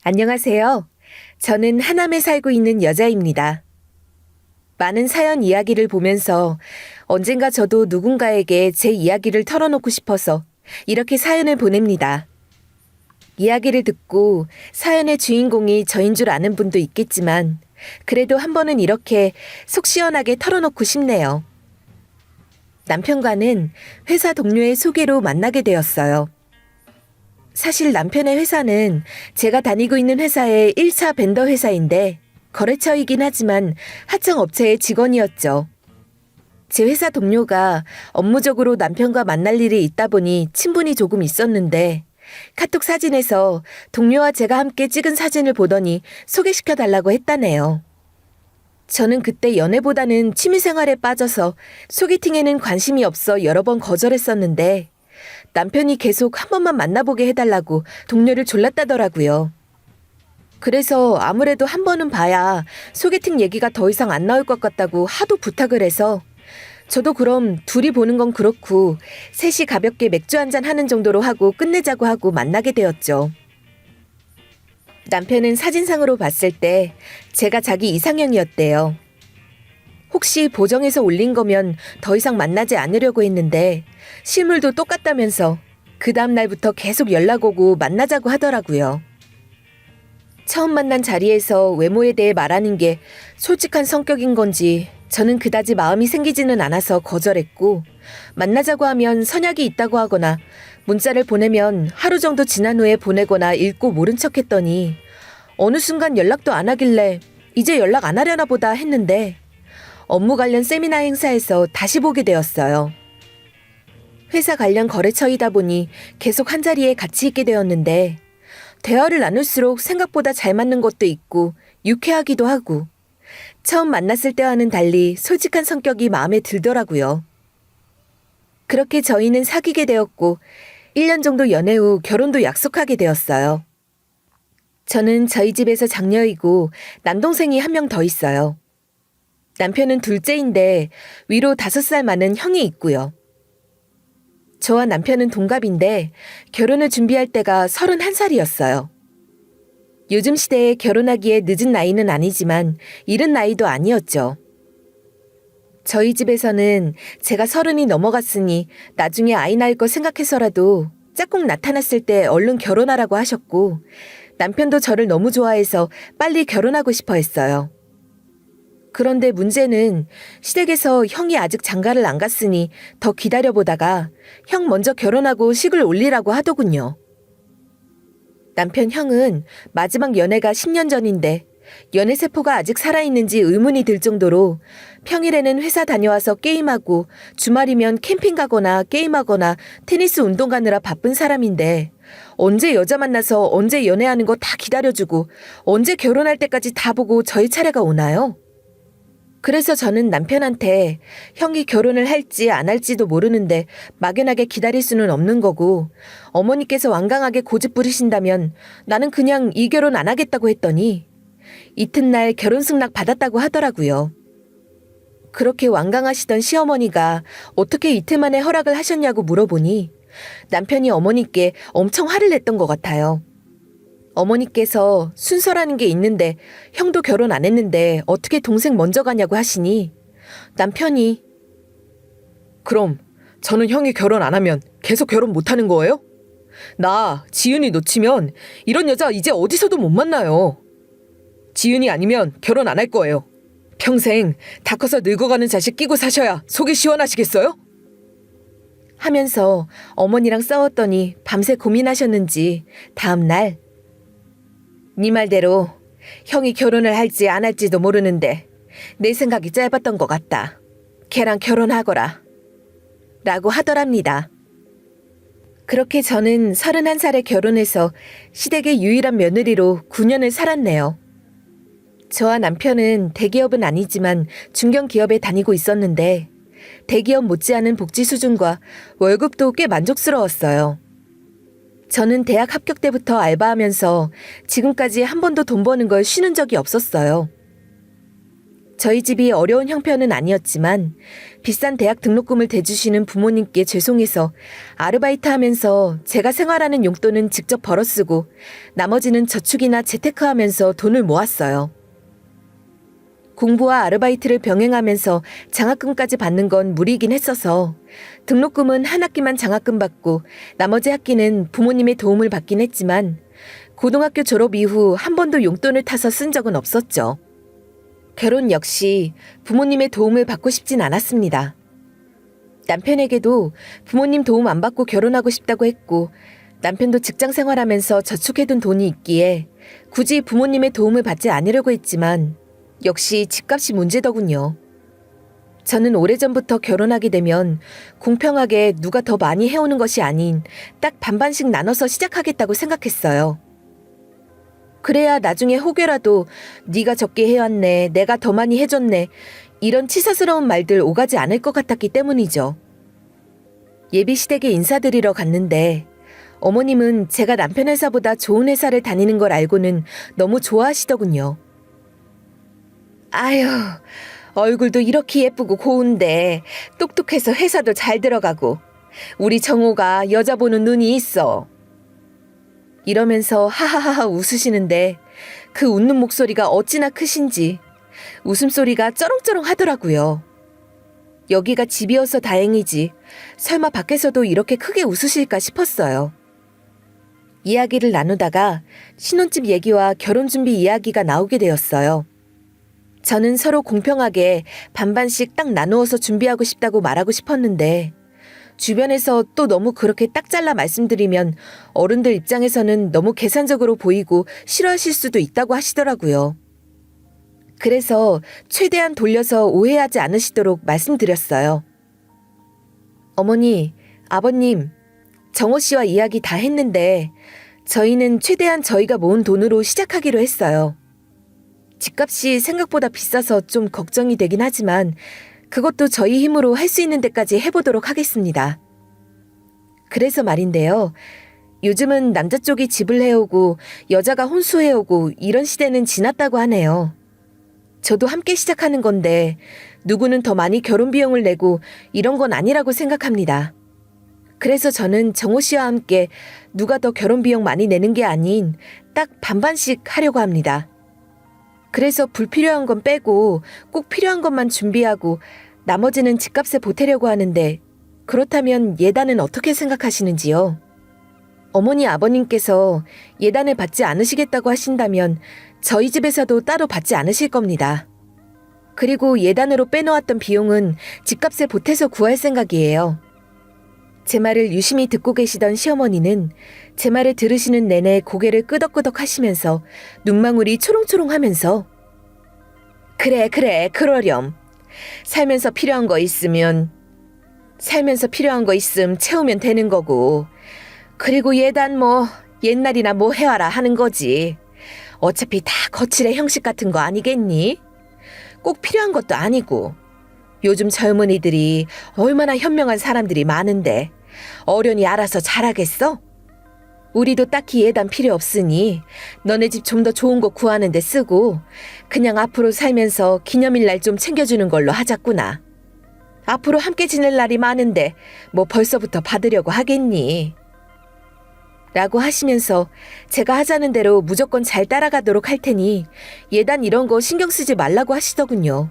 안녕하세요. 저는 하남에 살고 있는 여자입니다. 많은 사연 이야기를 보면서 언젠가 저도 누군가에게 제 이야기를 털어놓고 싶어서 이렇게 사연을 보냅니다. 이야기를 듣고 사연의 주인공이 저인 줄 아는 분도 있겠지만 그래도 한 번은 이렇게 속 시원하게 털어놓고 싶네요. 남편과는 회사 동료의 소개로 만나게 되었어요. 사실 남편의 회사는 제가 다니고 있는 회사의 1차 벤더 회사인데 거래처이긴 하지만 하청업체의 직원이었죠. 제 회사 동료가 업무적으로 남편과 만날 일이 있다 보니 친분이 조금 있었는데 카톡 사진에서 동료와 제가 함께 찍은 사진을 보더니 소개시켜달라고 했다네요. 저는 그때 연애보다는 취미생활에 빠져서 소개팅에는 관심이 없어 여러 번 거절했었는데 남편이 계속 한 번만 만나보게 해달라고 동료를 졸랐다더라고요. 그래서 아무래도 한 번은 봐야 소개팅 얘기가 더 이상 안 나올 것 같다고 하도 부탁을 해서 저도 그럼 둘이 보는 건 그렇고 셋이 가볍게 맥주 한잔 하는 정도로 하고 끝내자고 하고 만나게 되었죠. 남편은 사진상으로 봤을 때 제가 자기 이상형이었대요. 혹시 보정해서 올린 거면 더 이상 만나지 않으려고 했는데 실물도 똑같다면서 그 다음 날부터 계속 연락 오고 만나자고 하더라고요. 처음 만난 자리에서 외모에 대해 말하는 게 솔직한 성격인 건지 저는 그다지 마음이 생기지는 않아서 거절했고 만나자고 하면 선약이 있다고 하거나 문자를 보내면 하루 정도 지난 후에 보내거나 읽고 모른 척 했더니 어느 순간 연락도 안 하길래 이제 연락 안 하려나 보다 했는데 업무 관련 세미나 행사에서 다시 보게 되었어요. 회사 관련 거래처이다 보니 계속 한자리에 같이 있게 되었는데 대화를 나눌수록 생각보다 잘 맞는 것도 있고 유쾌하기도 하고 처음 만났을 때와는 달리 솔직한 성격이 마음에 들더라고요. 그렇게 저희는 사귀게 되었고 1년 정도 연애 후 결혼도 약속하게 되었어요. 저는 저희 집에서 장녀이고 남동생이 한 명 더 있어요. 남편은 둘째인데 위로 5살 많은 형이 있고요. 저와 남편은 동갑인데 결혼을 준비할 때가 31살이었어요. 요즘 시대에 결혼하기에 늦은 나이는 아니지만 이른 나이도 아니었죠. 저희 집에서는 제가 30이 넘어갔으니 나중에 아이 낳을 거 생각해서라도 짝꿍 나타났을 때 얼른 결혼하라고 하셨고 남편도 저를 너무 좋아해서 빨리 결혼하고 싶어 했어요. 그런데 문제는 시댁에서 형이 아직 장가를 안 갔으니 더 기다려보다가 형 먼저 결혼하고 식을 올리라고 하더군요. 남편 형은 마지막 연애가 10년 전인데 연애 세포가 아직 살아있는지 의문이 들 정도로 평일에는 회사 다녀와서 게임하고 주말이면 캠핑 가거나 게임하거나 테니스 운동 가느라 바쁜 사람인데 언제 여자 만나서 언제 연애하는 거 다 기다려주고 언제 결혼할 때까지 다 보고 저희 차례가 오나요? 그래서 저는 남편한테 형이 결혼을 할지 안 할지도 모르는데 막연하게 기다릴 수는 없는 거고 어머니께서 완강하게 고집 부리신다면 나는 그냥 이 결혼 안 하겠다고 했더니 이튿날 결혼 승낙 받았다고 하더라고요. 그렇게 완강하시던 시어머니가 어떻게 이틀 만에 허락을 하셨냐고 물어보니 남편이 어머니께 엄청 화를 냈던 것 같아요. 어머니께서 순서라는 게 있는데 형도 결혼 안 했는데 어떻게 동생 먼저 가냐고 하시니 남편이 그럼 저는 형이 결혼 안 하면 계속 결혼 못 하는 거예요? 나 지윤이 놓치면 이런 여자 이제 어디서도 못 만나요. 지윤이 아니면 결혼 안 할 거예요. 평생 다 커서 늙어가는 자식 끼고 사셔야 속이 시원하시겠어요? 하면서 어머니랑 싸웠더니 밤새 고민하셨는지 다음 날 네 말대로 형이 결혼을 할지 안 할지도 모르는데 내 생각이 짧았던 것 같다. 걔랑 결혼하거라. 라고 하더랍니다. 그렇게 저는 31살에 결혼해서 시댁의 유일한 며느리로 9년을 살았네요. 저와 남편은 대기업은 아니지만 중견기업에 다니고 있었는데 대기업 못지않은 복지 수준과 월급도 꽤 만족스러웠어요. 저는 대학 합격 때부터 알바하면서 지금까지 한 번도 돈 버는 걸 쉬는 적이 없었어요. 저희 집이 어려운 형편은 아니었지만 비싼 대학 등록금을 대주시는 부모님께 죄송해서 아르바이트 하면서 제가 생활하는 용돈은 직접 벌어 쓰고 나머지는 저축이나 재테크하면서 돈을 모았어요. 공부와 아르바이트를 병행하면서 장학금까지 받는 건 무리이긴 했어서 등록금은 한 학기만 장학금 받고 나머지 학기는 부모님의 도움을 받긴 했지만 고등학교 졸업 이후 한 번도 용돈을 타서 쓴 적은 없었죠. 결혼 역시 부모님의 도움을 받고 싶진 않았습니다. 남편에게도 부모님 도움 안 받고 결혼하고 싶다고 했고 남편도 직장 생활하면서 저축해둔 돈이 있기에 굳이 부모님의 도움을 받지 않으려고 했지만 역시 집값이 문제더군요. 저는 오래전부터 결혼하게 되면 공평하게 누가 더 많이 해오는 것이 아닌 딱 반반씩 나눠서 시작하겠다고 생각했어요. 그래야 나중에 혹여라도 네가 적게 해왔네, 내가 더 많이 해줬네 이런 치사스러운 말들 오가지 않을 것 같았기 때문이죠. 예비시댁에 인사드리러 갔는데 어머님은 제가 남편 회사보다 좋은 회사를 다니는 걸 알고는 너무 좋아하시더군요. 아유, 얼굴도 이렇게 예쁘고 고운데 똑똑해서 회사도 잘 들어가고 우리 정호가 여자 보는 눈이 있어. 이러면서 하하하하 웃으시는데 그 웃는 목소리가 어찌나 크신지 웃음소리가 쩌렁쩌렁 하더라고요. 여기가 집이어서 다행이지 설마 밖에서도 이렇게 크게 웃으실까 싶었어요. 이야기를 나누다가 신혼집 얘기와 결혼준비 이야기가 나오게 되었어요. 저는 서로 공평하게 반반씩 딱 나누어서 준비하고 싶다고 말하고 싶었는데 주변에서 또 너무 그렇게 딱 잘라 말씀드리면 어른들 입장에서는 너무 계산적으로 보이고 싫어하실 수도 있다고 하시더라고요. 그래서 최대한 돌려서 오해하지 않으시도록 말씀드렸어요. 어머니, 아버님, 정호 씨와 이야기 다 했는데 저희는 최대한 저희가 모은 돈으로 시작하기로 했어요. 집값이 생각보다 비싸서 좀 걱정이 되긴 하지만 그것도 저희 힘으로 할 수 있는 데까지 해보도록 하겠습니다. 그래서 말인데요. 요즘은 남자 쪽이 집을 해오고 여자가 혼수해오고 이런 시대는 지났다고 하네요. 저도 함께 시작하는 건데 누구는 더 많이 결혼 비용을 내고 이런 건 아니라고 생각합니다. 그래서 저는 정호 씨와 함께 누가 더 결혼 비용 많이 내는 게 아닌 딱 반반씩 하려고 합니다. 그래서 불필요한 건 빼고 꼭 필요한 것만 준비하고 나머지는 집값에 보태려고 하는데 그렇다면 예단은 어떻게 생각하시는지요? 어머니 아버님께서 예단을 받지 않으시겠다고 하신다면 저희 집에서도 따로 받지 않으실 겁니다. 그리고 예단으로 빼놓았던 비용은 집값에 보태서 구할 생각이에요. 제 말을 유심히 듣고 계시던 시어머니는 제 말을 들으시는 내내 고개를 끄덕끄덕 하시면서 눈망울이 초롱초롱 하면서 그래 그러렴. 살면서 필요한 거 있으면 채우면 되는 거고 그리고 예단 뭐 옛날이나 뭐 해와라 하는 거지. 어차피 다 거칠의 형식 같은 거 아니겠니? 꼭 필요한 것도 아니고 요즘 젊은이들이 얼마나 현명한 사람들이 많은데 어련히 알아서 잘하겠어? 우리도 딱히 예단 필요 없으니 너네 집 좀 더 좋은 거 구하는 데 쓰고 그냥 앞으로 살면서 기념일날 좀 챙겨주는 걸로 하자꾸나. 앞으로 함께 지낼 날이 많은데 뭐 벌써부터 받으려고 하겠니? 라고 하시면서 제가 하자는 대로 무조건 잘 따라가도록 할 테니 예단 이런 거 신경 쓰지 말라고 하시더군요.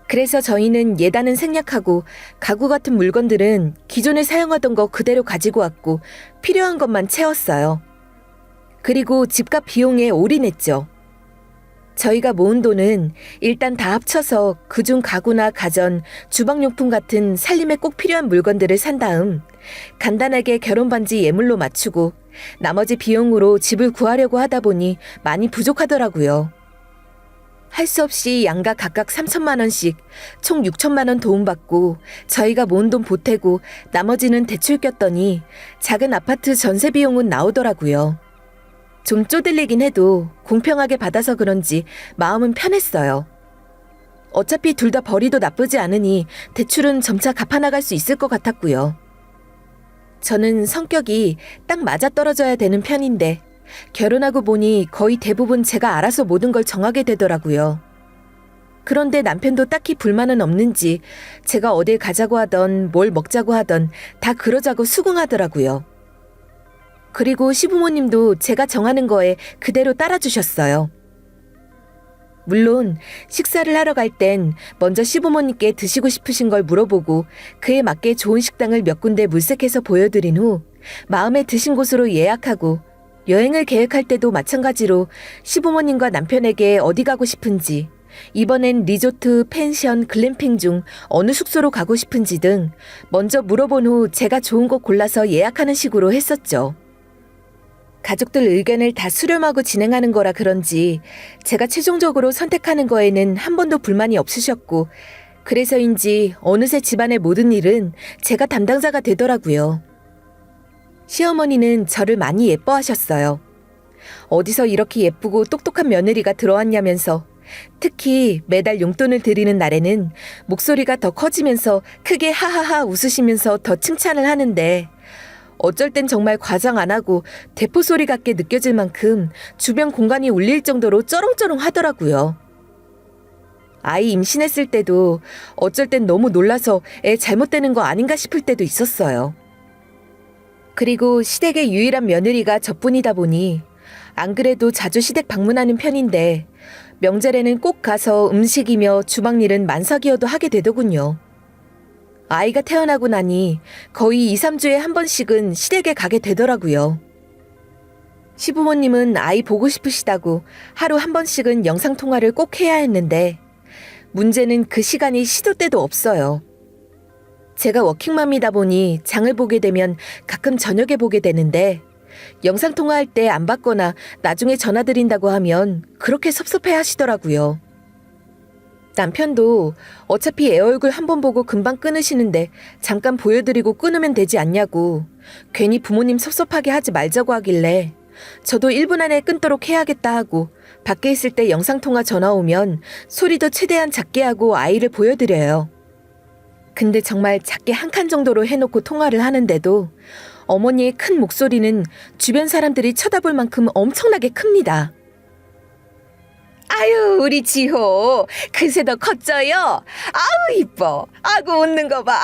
그래서 저희는 예단은 생략하고 가구 같은 물건들은 기존에 사용하던 거 그대로 가지고 왔고 필요한 것만 채웠어요. 그리고 집값 비용에 올인했죠. 저희가 모은 돈은 일단 다 합쳐서 그중 가구나 가전, 주방용품 같은 살림에 꼭 필요한 물건들을 산 다음 간단하게 결혼반지 예물로 맞추고 나머지 비용으로 집을 구하려고 하다 보니 많이 부족하더라고요. 할 수 없이 양가 각각 3천만 원씩 총 6천만 원 도움받고 저희가 모은 돈 보태고 나머지는 대출 꼈더니 작은 아파트 전세 비용은 나오더라고요. 좀 쪼들리긴 해도 공평하게 받아서 그런지 마음은 편했어요. 어차피 둘 다 벌이도 나쁘지 않으니 대출은 점차 갚아나갈 수 있을 것 같았고요. 저는 성격이 딱 맞아떨어져야 되는 편인데 결혼하고 보니 거의 대부분 제가 알아서 모든 걸 정하게 되더라고요. 그런데 남편도 딱히 불만은 없는지 제가 어딜 가자고 하던 뭘 먹자고 하던 다 그러자고 수긍하더라고요. 그리고 시부모님도 제가 정하는 거에 그대로 따라주셨어요. 물론 식사를 하러 갈 땐 먼저 시부모님께 드시고 싶으신 걸 물어보고 그에 맞게 좋은 식당을 몇 군데 물색해서 보여드린 후 마음에 드신 곳으로 예약하고, 여행을 계획할 때도 마찬가지로 시부모님과 남편에게 어디 가고 싶은지, 이번엔 리조트, 펜션, 글램핑 중 어느 숙소로 가고 싶은지 등 먼저 물어본 후 제가 좋은 곳 골라서 예약하는 식으로 했었죠. 가족들 의견을 다 수렴하고 진행하는 거라 그런지 제가 최종적으로 선택하는 거에는 한 번도 불만이 없으셨고, 그래서인지 어느새 집안의 모든 일은 제가 담당자가 되더라고요. 시어머니는 저를 많이 예뻐하셨어요. 어디서 이렇게 예쁘고 똑똑한 며느리가 들어왔냐면서, 특히 매달 용돈을 드리는 날에는 목소리가 더 커지면서 크게 하하하 웃으시면서 더 칭찬을 하는데, 어쩔 땐 정말 과장 안 하고 대포 소리 같게 느껴질 만큼 주변 공간이 울릴 정도로 쩌렁쩌렁 하더라고요. 아이 임신했을 때도 어쩔 땐 너무 놀라서 애 잘못되는 거 아닌가 싶을 때도 있었어요. 그리고 시댁의 유일한 며느리가 저뿐이다 보니 안 그래도 자주 시댁 방문하는 편인데 명절에는 꼭 가서 음식이며 주방일은 만석이어도 하게 되더군요. 아이가 태어나고 나니 거의 2, 3주에 한 번씩은 시댁에 가게 되더라고요. 시부모님은 아이 보고 싶으시다고 하루 한 번씩은 영상통화를 꼭 해야 했는데 문제는 그 시간이 시도 때도 없어요. 제가 워킹맘이다 보니 장을 보게 되면 가끔 저녁에 보게 되는데 영상통화할 때 안 받거나 나중에 전화드린다고 하면 그렇게 섭섭해 하시더라고요. 남편도 어차피 애 얼굴 한 번 보고 금방 끊으시는데 잠깐 보여드리고 끊으면 되지 않냐고 괜히 부모님 섭섭하게 하지 말자고 하길래 저도 1분 안에 끊도록 해야겠다 하고 밖에 있을 때 영상통화 전화 오면 소리도 최대한 작게 하고 아이를 보여드려요. 근데 정말 작게 한 칸 정도로 해놓고 통화를 하는데도 어머니의 큰 목소리는 주변 사람들이 쳐다볼 만큼 엄청나게 큽니다. 아유, 우리 지호 그새 더 컸어요. 아우 이뻐. 아구 웃는 거 봐.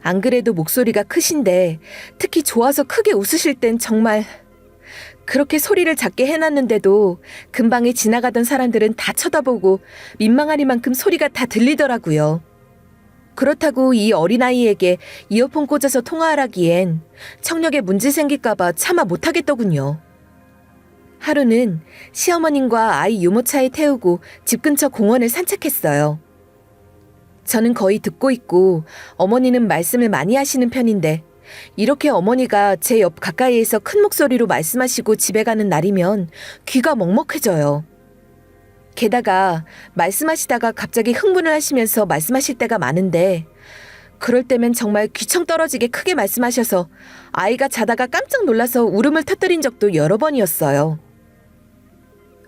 안 그래도 목소리가 크신데 특히 좋아서 크게 웃으실 땐 정말, 그렇게 소리를 작게 해놨는데도 근방에 지나가던 사람들은 다 쳐다보고 민망하리만큼 소리가 다 들리더라고요. 그렇다고 이 어린아이에게 이어폰 꽂아서 통화하라기엔 청력에 문제 생길까봐 차마 못하겠더군요. 하루는 시어머님과 아이 유모차에 태우고 집 근처 공원을 산책했어요. 저는 거의 듣고 있고 어머니는 말씀을 많이 하시는 편인데 이렇게 어머니가 제 옆 가까이에서 큰 목소리로 말씀하시고 집에 가는 날이면 귀가 먹먹해져요. 게다가 말씀하시다가 갑자기 흥분을 하시면서 말씀하실 때가 많은데 그럴 때면 정말 귀청 떨어지게 크게 말씀하셔서 아이가 자다가 깜짝 놀라서 울음을 터뜨린 적도 여러 번이었어요.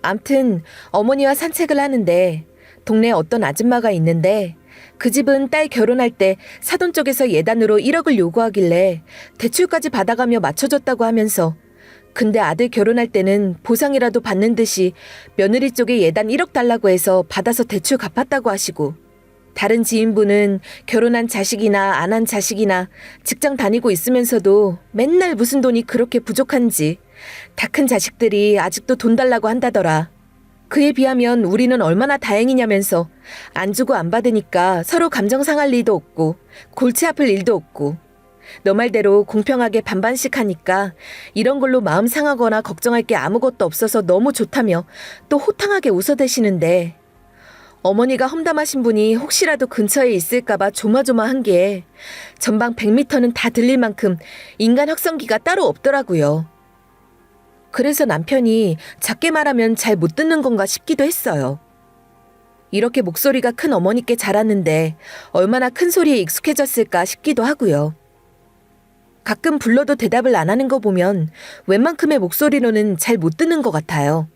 암튼 어머니와 산책을 하는데 동네에 어떤 아줌마가 있는데 그 집은 딸 결혼할 때 사돈 쪽에서 예단으로 1억을 요구하길래 대출까지 받아가며 맞춰줬다고 하면서, 근데 아들 결혼할 때는 보상이라도 받는 듯이 며느리 쪽에 예단 1억 달라고 해서 받아서 대출 갚았다고 하시고, 다른 지인분은 결혼한 자식이나 안 한 자식이나 직장 다니고 있으면서도 맨날 무슨 돈이 그렇게 부족한지 다 큰 자식들이 아직도 돈 달라고 한다더라. 그에 비하면 우리는 얼마나 다행이냐면서 안 주고 안 받으니까 서로 감정 상할 일도 없고 골치 아플 일도 없고 너 말대로 공평하게 반반씩 하니까 이런 걸로 마음 상하거나 걱정할 게 아무것도 없어서 너무 좋다며 또 호탕하게 웃어대시는데, 어머니가 험담하신 분이 혹시라도 근처에 있을까봐 조마조마한 게 전방 100m는 다 들릴 만큼 인간 확성기가 따로 없더라고요. 그래서 남편이 작게 말하면 잘 못 듣는 건가 싶기도 했어요. 이렇게 목소리가 큰 어머니께 자랐는데 얼마나 큰 소리에 익숙해졌을까 싶기도 하고요. 가끔 불러도 대답을 안 하는 거 보면 웬만큼의 목소리로는 잘 못 듣는 것 같아요.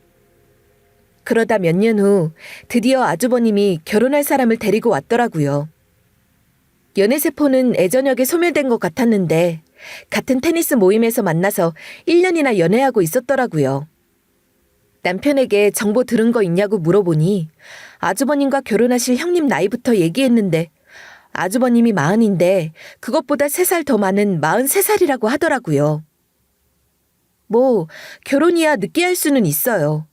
그러다 몇 년 후 드디어 아주버님이 결혼할 사람을 데리고 왔더라고요. 연애세포는 애저녁에 소멸된 것 같았는데 같은 테니스 모임에서 만나서 1년이나 연애하고 있었더라고요. 남편에게 정보 들은 거 있냐고 물어보니 아주버님과 결혼하실 형님 나이부터 얘기했는데 아주버님이 40인데 그것보다 3살 더 많은 43살이라고 하더라고요. 뭐 결혼이야 늦게 할 수는 있어요.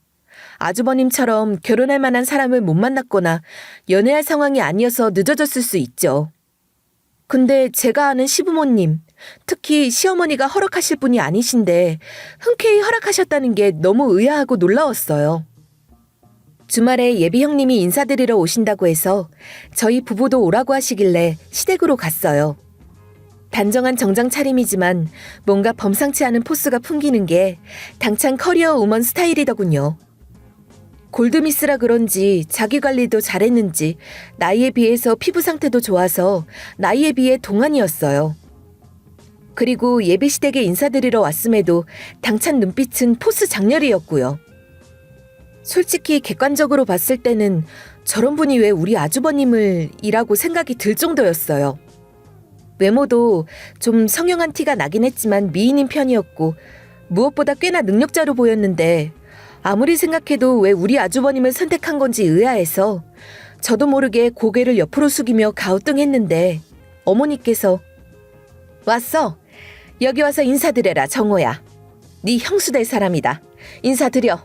아주버님처럼 결혼할 만한 사람을 못 만났거나 연애할 상황이 아니어서 늦어졌을 수 있죠. 근데 제가 아는 시부모님, 특히 시어머니가 허락하실 분이 아니신데 흔쾌히 허락하셨다는 게 너무 의아하고 놀라웠어요. 주말에 예비 형님이 인사드리러 오신다고 해서 저희 부부도 오라고 하시길래 시댁으로 갔어요. 단정한 정장 차림이지만 뭔가 범상치 않은 포스가 풍기는 게 당찬 커리어 우먼 스타일이더군요. 골드미스라 그런지 자기 관리도 잘했는지 나이에 비해서 피부 상태도 좋아서 나이에 비해 동안이었어요. 그리고 예비 시댁에 인사드리러 왔음에도 당찬 눈빛은 포스 장렬이었고요. 솔직히 객관적으로 봤을 때는 저런 분이 왜 우리 아주버님을 이라고 생각이 들 정도였어요. 외모도 좀 성형한 티가 나긴 했지만 미인인 편이었고 무엇보다 꽤나 능력자로 보였는데 아무리 생각해도 왜 우리 아주버님을 선택한 건지 의아해서 저도 모르게 고개를 옆으로 숙이며 가우뚱했는데 어머니께서 왔어. 여기 와서 인사드려라 정호야. 네 형수 될 사람이다. 인사드려.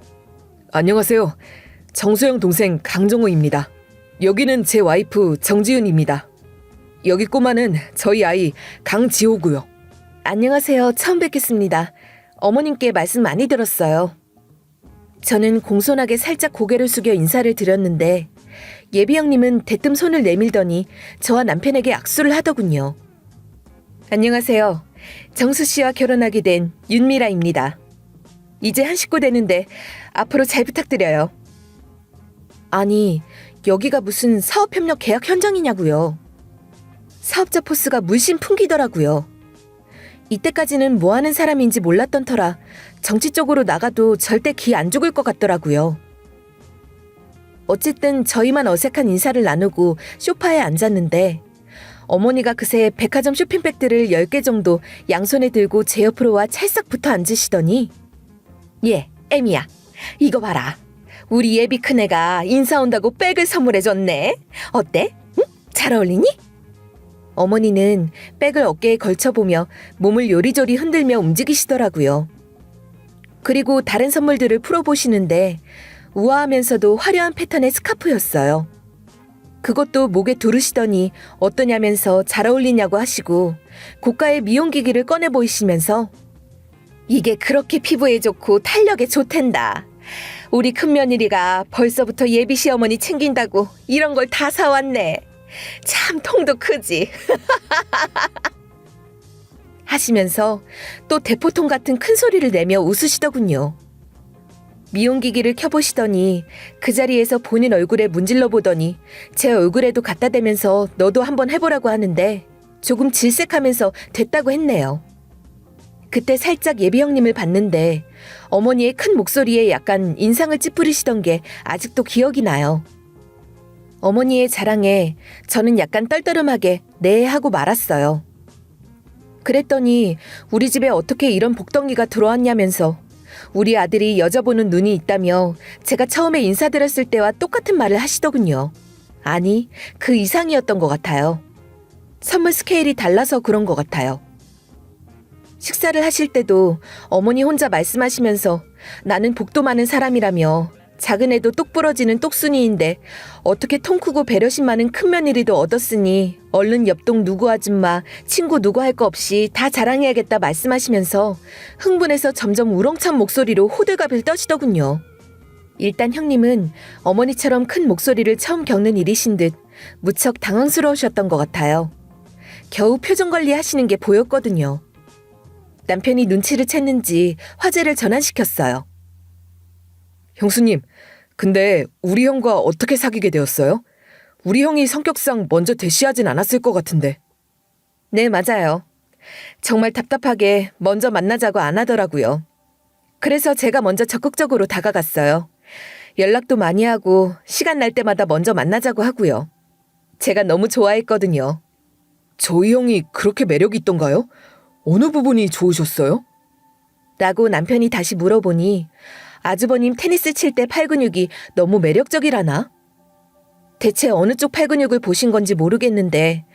안녕하세요. 정수영 동생 강정호입니다. 여기는 제 와이프 정지은입니다. 여기 꼬마는 저희 아이 강지호고요. 안녕하세요. 처음 뵙겠습니다. 어머님께 말씀 많이 들었어요. 저는 공손하게 살짝 고개를 숙여 인사를 드렸는데 예비 형님은 대뜸 손을 내밀더니 저와 남편에게 악수를 하더군요. 안녕하세요. 정수 씨와 결혼하게 된 윤미라입니다. 이제 한 식구 되는데 앞으로 잘 부탁드려요. 아니, 여기가 무슨 사업협력 계약 현장이냐고요. 사업자 포스가 물씬 풍기더라고요. 이때까지는 뭐 하는 사람인지 몰랐던 터라 정치 쪽으로 나가도 절대 기 안 죽을 것 같더라고요. 어쨌든 저희만 어색한 인사를 나누고 소파에 앉았는데 어머니가 그새 백화점 쇼핑백들을 10개 정도 양손에 들고 제 옆으로 와 찰싹 붙어 앉으시더니 예, 애미야. 이거 봐라. 우리 예비 큰애가 인사 온다고 백을 선물해줬네. 어때? 응? 잘 어울리니? 어머니는 백을 어깨에 걸쳐보며 몸을 요리조리 흔들며 움직이시더라고요. 그리고 다른 선물들을 풀어보시는데 우아하면서도 화려한 패턴의 스카프였어요. 그것도 목에 두르시더니 어떠냐면서 잘 어울리냐고 하시고 고가의 미용기기를 꺼내 보이시면서 이게 그렇게 피부에 좋고 탄력에 좋댄다. 우리 큰며느리가 벌써부터 예비 시어머니 챙긴다고 이런 걸 다 사왔네. 참 통도 크지. 하시면서 또 대포통 같은 큰 소리를 내며 웃으시더군요. 미용기기를 켜보시더니 그 자리에서 본인 얼굴에 문질러 보더니 제 얼굴에도 갖다 대면서 너도 한번 해보라고 하는데 조금 질색하면서 됐다고 했네요. 그때 살짝 예비 형님을 봤는데 어머니의 큰 목소리에 약간 인상을 찌푸리시던 게 아직도 기억이 나요. 어머니의 자랑에 저는 약간 떨떠름하게 네 하고 말았어요. 그랬더니 우리 집에 어떻게 이런 복덩이가 들어왔냐면서 우리 아들이 여자 보는 눈이 있다며 제가 처음에 인사드렸을 때와 똑같은 말을 하시더군요. 아니, 그 이상이었던 것 같아요. 선물 스케일이 달라서 그런 것 같아요. 식사를 하실 때도 어머니 혼자 말씀하시면서 나는 복도 많은 사람이라며 작은 애도 똑 부러지는 똑순이인데 어떻게 통 크고 배려심 많은 큰며느리도 얻었으니 얼른 옆동 누구 아줌마, 친구 누구 할 거 없이 다 자랑해야겠다 말씀하시면서 흥분해서 점점 우렁찬 목소리로 호들갑을 떠시더군요. 일단 형님은 어머니처럼 큰 목소리를 처음 겪는 일이신 듯 무척 당황스러우셨던 것 같아요. 겨우 표정 관리하시는 게 보였거든요. 남편이 눈치를 챘는지 화제를 전환시켰어요. 형수님, 근데 우리 형과 어떻게 사귀게 되었어요? 우리 형이 성격상 먼저 대시하진 않았을 것 같은데. 네, 맞아요. 정말 답답하게 먼저 만나자고 안 하더라고요. 그래서 제가 먼저 적극적으로 다가갔어요. 연락도 많이 하고 시간 날 때마다 먼저 만나자고 하고요. 제가 너무 좋아했거든요. 저희 형이 그렇게 매력이 있던가요? 어느 부분이 좋으셨어요? 라고 남편이 다시 물어보니 아주버님 테니스 칠 때 팔 근육이 너무 매력적이라나? 대체 어느 쪽 팔 근육을 보신 건지 모르겠는데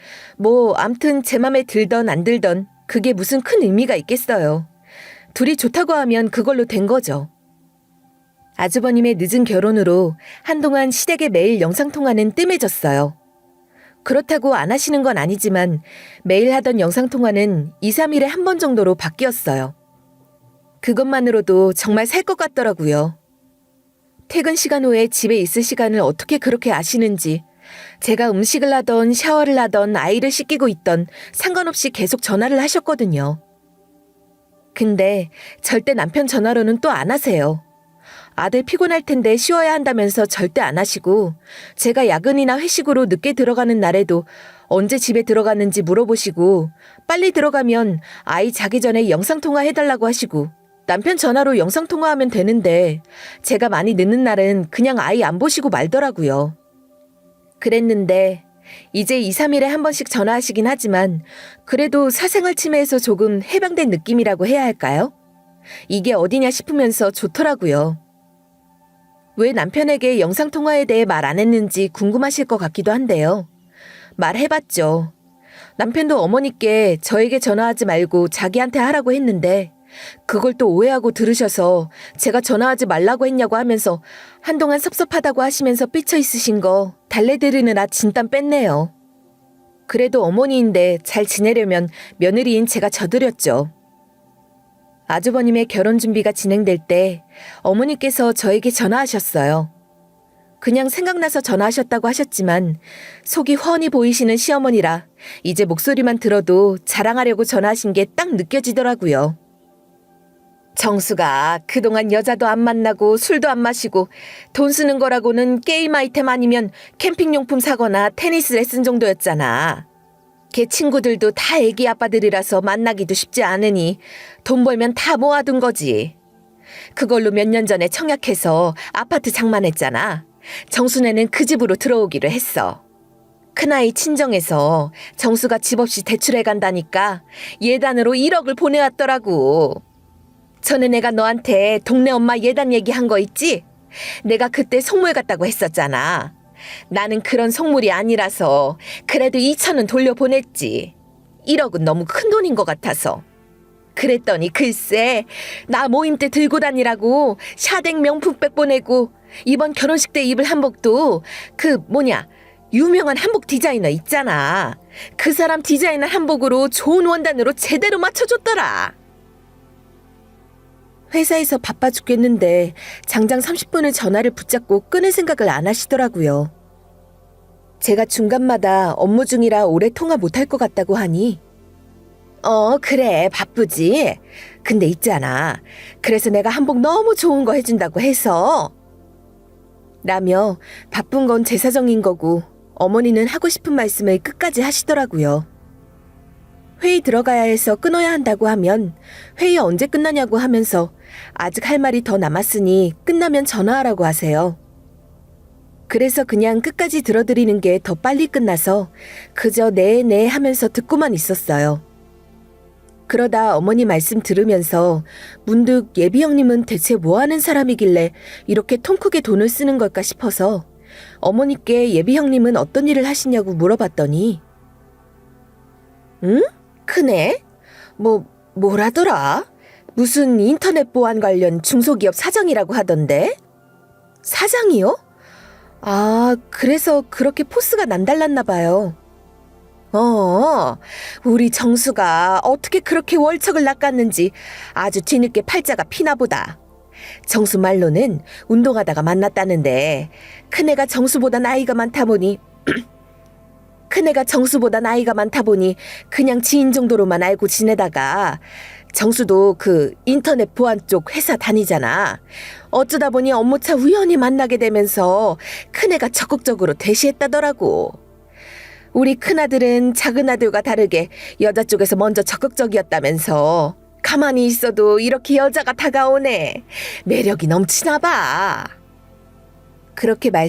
암튼 제 맘에 들던 안 들던 그게 무슨 큰 의미가 있겠어요. 둘이 좋다고 하면 그걸로 된 거죠. 아주버님의 늦은 결혼으로 한동안 시댁에 매일 영상통화는 뜸해졌어요. 그렇다고 안 하시는 건 아니지만 매일 하던 영상통화는 2, 3일에 한 번 정도로 바뀌었어요. 그것만으로도 정말 살 것 같더라고요. 퇴근 시간 후에 집에 있을 시간을 어떻게 그렇게 아시는지, 제가 음식을 하던 샤워를 하던 아이를 씻기고 있던 상관없이 계속 전화를 하셨거든요. 근데 절대 남편 전화로는 또 안 하세요. 아들 피곤할 텐데 쉬어야 한다면서 절대 안 하시고, 제가 야근이나 회식으로 늦게 들어가는 날에도 언제 집에 들어갔는지 물어보시고, 빨리 들어가면 아이 자기 전에 영상통화 해달라고 하시고, 남편 전화로 영상통화하면 되는데 제가 많이 늦는 날은 그냥 아이 안 보시고 말더라고요. 그랬는데 이제 2, 3일에 한 번씩 전화하시긴 하지만 그래도 사생활 침해에서 조금 해방된 느낌이라고 해야 할까요? 이게 어디냐 싶으면서 좋더라고요. 왜 남편에게 영상통화에 대해 말 안 했는지 궁금하실 것 같기도 한데요. 말해봤죠. 남편도 어머니께 저에게 전화하지 말고 자기한테 하라고 했는데 그걸 또 오해하고 들으셔서 제가 전화하지 말라고 했냐고 하면서 한동안 섭섭하다고 하시면서 삐쳐 있으신 거 달래드리느라 진땀 뺐네요. 그래도 어머니인데 잘 지내려면 며느리인 제가 져드렸죠. 아주버님의 결혼 준비가 진행될 때 어머니께서 저에게 전화하셨어요. 그냥 생각나서 전화하셨다고 하셨지만 속이 훤히 보이시는 시어머니라 이제 목소리만 들어도 자랑하려고 전화하신 게 딱 느껴지더라고요. 정수가 그동안 여자도 안 만나고 술도 안 마시고 돈 쓰는 거라고는 게임 아이템 아니면 캠핑용품 사거나 테니스 레슨 정도였잖아. 걔 친구들도 다 애기 아빠들이라서 만나기도 쉽지 않으니 돈 벌면 다 모아둔 거지. 그걸로 몇 년 전에 청약해서 아파트 장만했잖아. 정수네는 그 집으로 들어오기로 했어. 큰아이 친정에서 정수가 집 없이 대출해 간다니까 예단으로 1억을 보내왔더라고. 전에 내가 너한테 동네 엄마 예단 얘기한 거 있지? 내가 그때 속물 같다고 했었잖아. 나는 그런 속물이 아니라서 그래도 2천은 돌려보냈지. 1억은 너무 큰 돈인 것 같아서. 그랬더니 글쎄 나 모임 때 들고 다니라고 샤댕 명품백 보내고 이번 결혼식 때 입을 한복도 유명한 한복 디자이너 있잖아. 그 사람 디자이너 한복으로 좋은 원단으로 제대로 맞춰줬더라. 회사에서 바빠 죽겠는데 장장 30분을 전화를 붙잡고 끊을 생각을 안 하시더라고요. 제가 중간마다 업무 중이라 오래 통화 못할 것 같다고 하니 그래 바쁘지. 근데 있잖아. 그래서 내가 한복 너무 좋은 거 해준다고 해서 라며 바쁜 건 제 사정인 거고 어머니는 하고 싶은 말씀을 끝까지 하시더라고요. 회의 들어가야 해서 끊어야 한다고 하면 회의 언제 끝나냐고 하면서 아직 할 말이 더 남았으니 끝나면 전화하라고 하세요. 그래서 그냥 끝까지 들어드리는 게 더 빨리 끝나서 그저 네 하면서 듣고만 있었어요. 그러다 어머니 말씀 들으면서 문득 예비 형님은 대체 뭐 하는 사람이길래 이렇게 통 크게 돈을 쓰는 걸까 싶어서 어머니께 예비 형님은 어떤 일을 하시냐고 물어봤더니 응? 크네? 뭐라더라? 무슨 인터넷 보안 관련 중소기업 사장이라고 하던데? 사장이요? 아, 그래서 그렇게 포스가 남달랐나 봐요. 우리 정수가 어떻게 그렇게 월척을 낚았는지 아주 뒤늦게 팔자가 피나 보다. 정수 말로는 운동하다가 만났다는데 큰애가 정수보다 나이가 많다 보니 그냥 지인 정도로만 알고 지내다가 정수도 그 인터넷 보안 쪽 회사 다니잖아. 어쩌다 보니 업무차 우연히 만나게 되면서 큰애가 적극적으로 대시했다더라고. 우리 큰아들은 작은아들과 다르게 여자 쪽에서 먼저 적극적이었다면서 가만히 있어도 이렇게 여자가 다가오네. 매력이 넘치나 봐. 그렇게 말씀